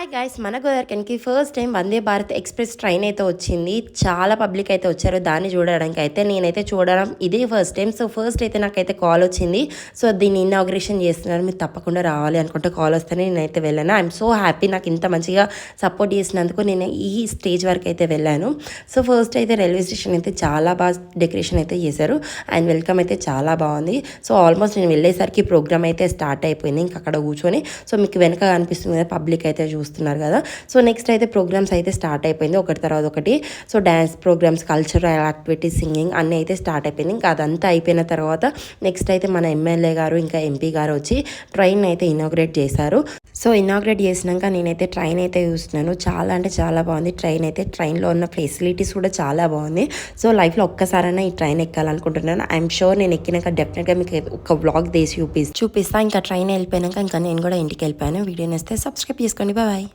Hi guys, మన గోదావరికి first time Vande Bharat express train అయితే వచ్చింది. చాలా పబ్లిక్ అయితే వచ్చారు దాన్ని చూడడానికి. అయితే నేనైతే చూడడం ఇదే ఫస్ట్ టైం. సో ఫస్ట్ అయితే నాకైతే కాల్ వచ్చింది. సో దీన్ని ఇనాగ్రేషన్ చేస్తున్నారు, మీరు తప్పకుండా రావాలి అనుకుంటే కాల్ వస్తేనే నేనైతే వెళ్ళాను. ఐఎమ్ సో హ్యాపీ, నాకు ఇంత మంచిగా సపోర్ట్ చేసినందుకు నేను ఈ స్టేజ్ వరకు అయితే వెళ్ళాను. సో ఫస్ట్ అయితే రైల్వే స్టేషన్ అయితే చాలా బాగా డెకరేషన్ అయితే చేశారు అండ్ వెల్కమ్ అయితే చాలా బాగుంది. సో ఆల్మోస్ట్ నేను వెళ్ళేసరికి ప్రోగ్రామ్ అయితే స్టార్ట్ అయిపోయింది. ఇంకా అక్కడ కూర్చొని సో మీకు వెనక కనిపిస్తుంది కదా, పబ్లిక్ అయితే చూస్తున్నారు కదా. సో నెక్స్ట్ అయితే ప్రోగ్రామ్స్ అయితే స్టార్ట్ అయిపోయింది ఒకటి తర్వాత ఒకటి. So dance programs, cultural activities, singing అన్నీ అయితే స్టార్ట్ అయిపోయింది. ఇంకా అదంతా అయిపోయిన తర్వాత నెక్స్ట్ అయితే మన ఎమ్మెల్యే గారు ఇంకా ఎంపీ గారు వచ్చి ట్రైన్ అయితే ఇనాగ్రేట్ చేశారు. సో ఇనాగ్రేట్ చేసినాక నేనైతే ట్రైన్ అయితే చూస్తున్నాను. చాలా అంటే చాలా బాగుంది ట్రైన్ అయితే. ట్రైన్లో ఉన్న ఫెసిలిటీస్ కూడా చాలా బాగుంది. సో లైఫ్లో ఒక్కసారైనా ఈ ట్రైన్ ఎక్కాలనుకుంటున్నాను. ఐఎమ్ షూర్ నేను ఎక్కినాక డెఫినెట్గా మీకు ఒక వ్లాగ్ తీసి చూపిస్తాను. ఇంకా ట్రైన్ వెళ్ళిపోయినాక ఇంకా నేను కూడా ఇంటికి వెళ్ళిపోయాను. వీడియో నేస్తే సబ్స్క్రైబ్ చేసుకోండి. బాయ్.